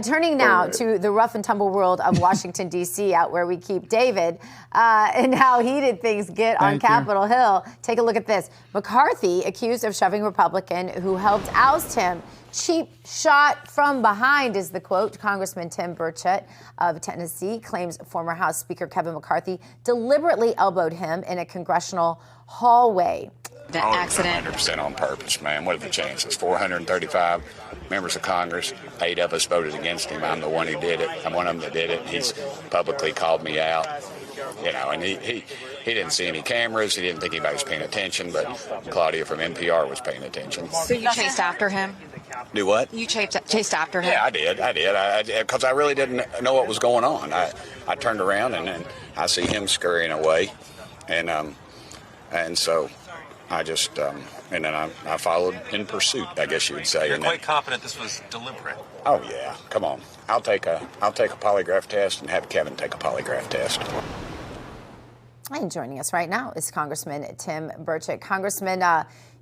Turning now to the rough and tumble world of Washington, D.C., out where we keep David, and how heated things get on Capitol Hill. Take a look at this. McCarthy, accused of shoving Republican who helped oust him. Cheap shot from behind is the quote. Congressman Tim Burchett of Tennessee claims former House Speaker Kevin McCarthy deliberately elbowed him in a congressional hallway. The accident. 100% on purpose, man. What are the chances? 435 members of Congress, 8 of us voted against him. I'm the one who did it. I'm one of them that did it. He's publicly called me out. You know, and he didn't see any cameras. He didn't think anybody was paying attention, but Claudia from NPR was paying attention. So you chased after him? Do what? You chased after him? Yeah, I did. Because I really didn't know what was going on. I turned around and then I see him scurrying away, and so I just and then I followed in pursuit, I guess you would say. You're quite confident this was deliberate. Oh yeah, come on. I'll take a polygraph test and have Kevin take a polygraph test. And joining us right now is Congressman Tim Burchett. Congressman,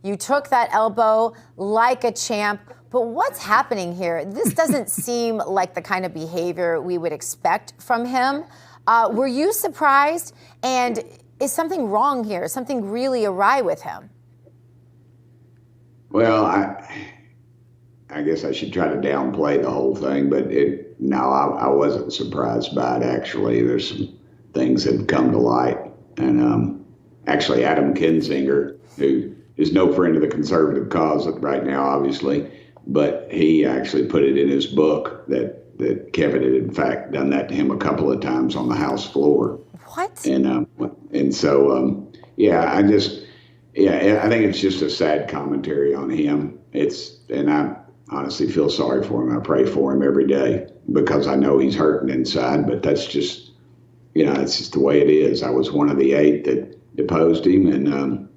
you took that elbow like a champ, but what's happening here? This doesn't seem like the kind of behavior we would expect from him. Were you surprised? And is something wrong here? Is something really awry with him? Well, I guess I should try to downplay the whole thing, but I wasn't surprised by it, actually. There's some things that have come to light. And actually, Adam Kinzinger, who is no friend of the conservative cause right now, obviously, but he actually put it in his book that Kevin had, in fact, done that to him a couple of times on the House floor. What? And so, I think it's just a sad commentary on him. And I honestly feel sorry for him. I pray for him every day because I know he's hurting inside, but that's just, it's just the way it is. I was one of the 8 that deposed him, and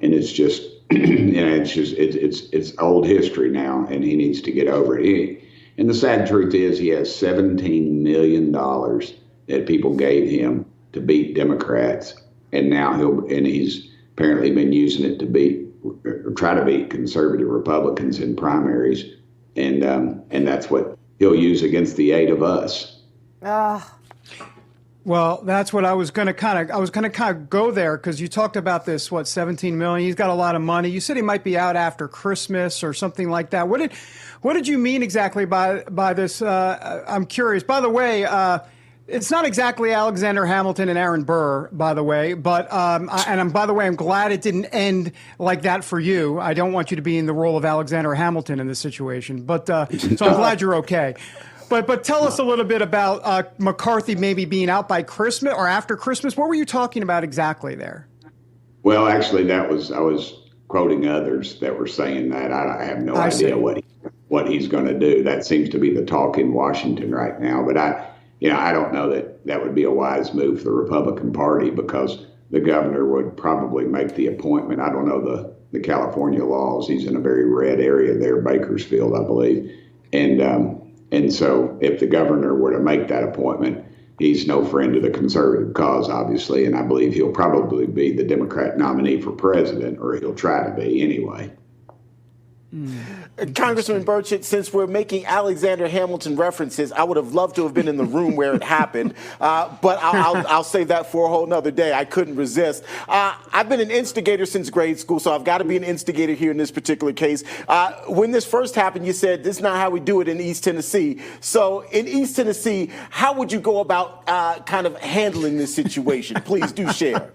it's just, it's old history now, and he needs to get over it. And the sad truth is, he has $17 million that people gave him to beat Democrats, and now he's apparently been using it to try to beat conservative Republicans in primaries, and that's what he'll use against the 8 of us. Well, that's what I was going to kind of go there, because you talked about this, 17 million. He's got a lot of money. You said he might be out after Christmas or something like that. What did you mean exactly by this? I'm curious. By the way, it's not exactly Alexander Hamilton and Aaron Burr, by the way, but I'm glad it didn't end like that for you. I don't want you to be in the role of Alexander Hamilton in this situation, but so I'm glad you're okay. But tell us a little bit about McCarthy maybe being out by Christmas or after Christmas. What were you talking about exactly there? Well, actually, I was quoting others that were saying that. I have no idea what he's going to do. That seems to be the talk in Washington right now. But I don't know that would be a wise move for the Republican Party, because the governor would probably make the appointment. I don't know the California laws. He's in a very red area there, Bakersfield, I believe, and so if the governor were to make that appointment, he's no friend of the conservative cause, obviously, and I believe he'll probably be the Democrat nominee for president, or he'll try to be anyway. Congressman Burchett, since we're making Alexander Hamilton references, I would have loved to have been in the room where it happened, but I'll save that for a whole nother day. I couldn't resist. I've been an instigator since grade school, so I've got to be an instigator here in this particular case. When this first happened, you said this is not how we do it in East Tennessee. So in East Tennessee, how would you go about kind of handling this situation? Please do share.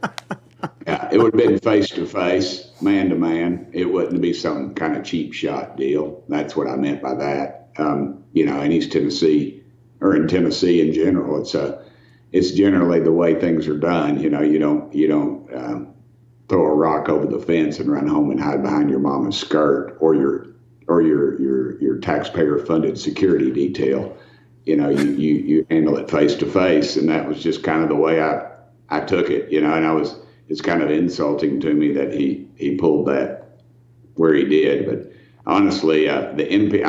Yeah, it would have been face-to-face, man-to-man. It wouldn't be some kind of cheap shot deal. That's what I meant by that. In East Tennessee, or in Tennessee in general, it's generally the way things are done. You don't throw a rock over the fence and run home and hide behind your mama's skirt or your taxpayer-funded security detail. You handle it face-to-face, and that was just kind of the way I took it. And it's kind of insulting to me that he pulled that where he did. But honestly, I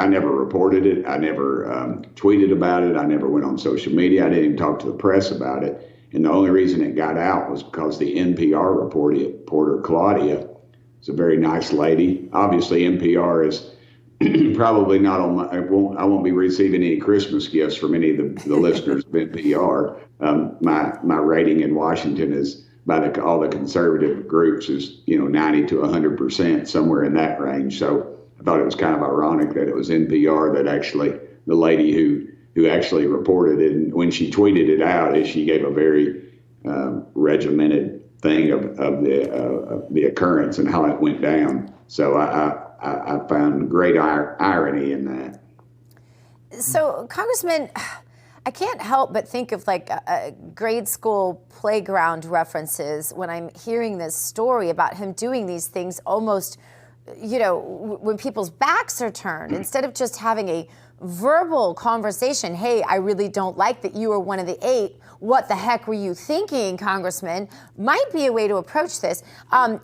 never reported it. I never tweeted about it. I never went on social media. I didn't even talk to the press about it. And the only reason it got out was because the NPR reporter, Claudia, is a very nice lady. Obviously, NPR is Probably not on my. I won't be receiving any Christmas gifts from any of the listeners of NPR. My rating in Washington is by all the conservative groups is 90 to 100%, somewhere in that range. So I thought it was kind of ironic that it was NPR that actually the lady who actually reported it, and when she tweeted it out, she gave a very regimented thing of the occurrence and how it went down. So I found great irony in that. So, Congressman, I can't help but think of like grade school playground references when I'm hearing this story about him doing these things almost, when people's backs are turned, instead of just having a verbal conversation. Hey, I really don't like that you were one of the 8. What the heck were you thinking, Congressman? Might be a way to approach this. But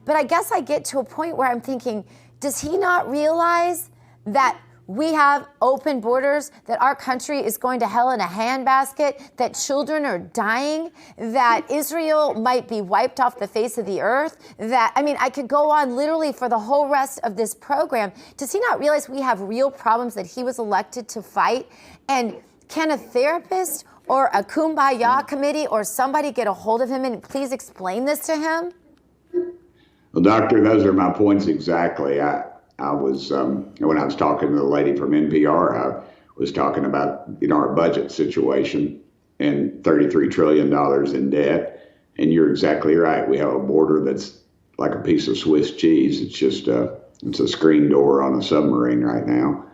I guess I get to a point where I'm thinking, does he not realize that we have open borders, that our country is going to hell in a handbasket, that children are dying, that Israel might be wiped off the face of the earth, I could go on literally for the whole rest of this program. Does he not realize we have real problems that he was elected to fight? And can a therapist or a kumbaya committee or somebody get a hold of him and please explain this to him? Well, Doctor, those are my points exactly. I was, when I was talking to the lady from NPR, I was talking about, our budget situation and $33 trillion in debt. And you're exactly right. We have a border that's like a piece of Swiss cheese. It's just it's a screen door on a submarine right now.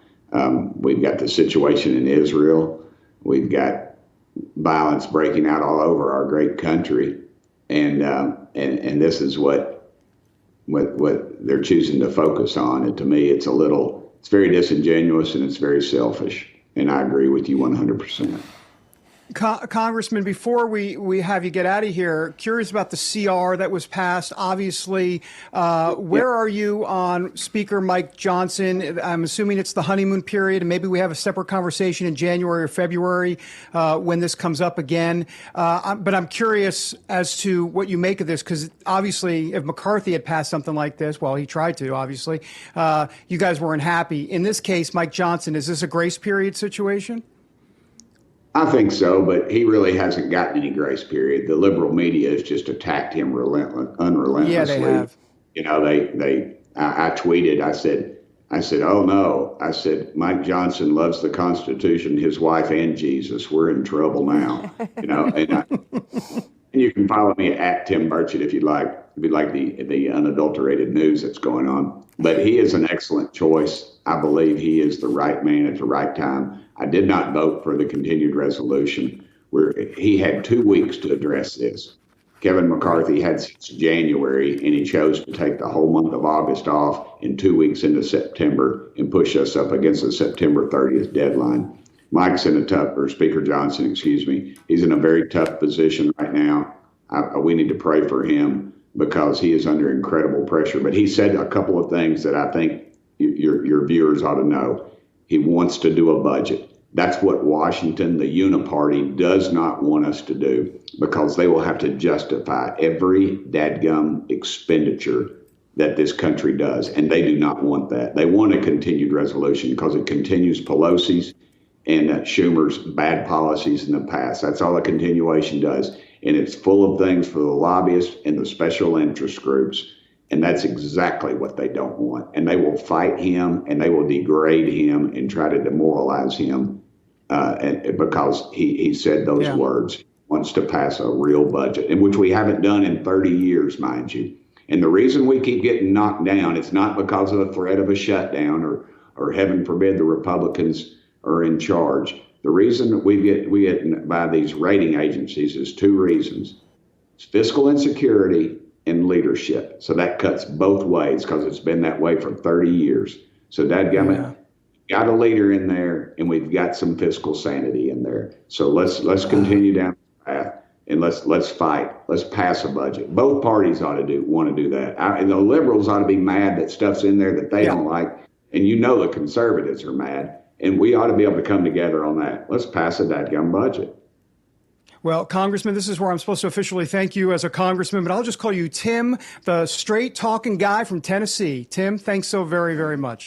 We've got the situation in Israel. We've got violence breaking out all over our great country. And this is what they're choosing to focus on. And to me, it's very disingenuous and it's very selfish. And I agree with you 100%. Congressman, before we have you get out of here, curious about the CR that was passed. Obviously, where are you on Speaker Mike Johnson? I'm assuming it's the honeymoon period, and maybe we have a separate conversation in January or February when this comes up again. But I'm curious as to what you make of this, because obviously, if McCarthy had passed something like this, well, he tried to, obviously, you guys weren't happy. In this case, Mike Johnson, is this a grace period situation? I think so, but he really hasn't gotten any grace period. The liberal media has just attacked him unrelentlessly. Yeah, they have. I tweeted, I said, oh no. I said, Mike Johnson loves the Constitution, his wife, and Jesus. We're in trouble now. And you can follow me at Tim Burchett if you'd like. If you'd like the unadulterated news that's going on. But he is an excellent choice. I believe he is the right man at the right time. I did not vote for the continued resolution where he had 2 weeks to address this. Kevin McCarthy had since January, and he chose to take the whole month of August off and 2 weeks into September and push us up against the September 30th deadline. Mike's in Speaker Johnson, he's in a very tough position right now. We need to pray for him because he is under incredible pressure. But he said a couple of things that I think your viewers ought to know. He wants to do a budget. That's what Washington, the uniparty, does not want us to do, because they will have to justify every dadgum expenditure that this country does. And they do not want that. They want a continued resolution because it continues Pelosi's and Schumer's bad policies in the past. That's all a continuation does. And it's full of things for the lobbyists and the special interest groups. And that's exactly what they don't want. And they will fight him and they will degrade him and try to demoralize him because he said those words. He wants to pass a real budget, in which we haven't done in 30 years, mind you. And the reason we keep getting knocked down, it's not because of the threat of a shutdown or heaven forbid the Republicans are in charge. The reason that we get by these rating agencies is 2 reasons. It's fiscal insecurity and leadership. So that cuts both ways because it's been that way for 30 years. So dadgummit, got a leader in there and we've got some fiscal sanity in there. So let's continue down the path and let's fight. Let's pass a budget. Both parties ought to want to do that. And the liberals ought to be mad that stuff's in there that they don't like. And the conservatives are mad. And we ought to be able to come together on that. Let's pass a dadgum budget. Well, Congressman, this is where I'm supposed to officially thank you as a congressman, but I'll just call you Tim, the straight talking guy from Tennessee. Tim, thanks so very, very much.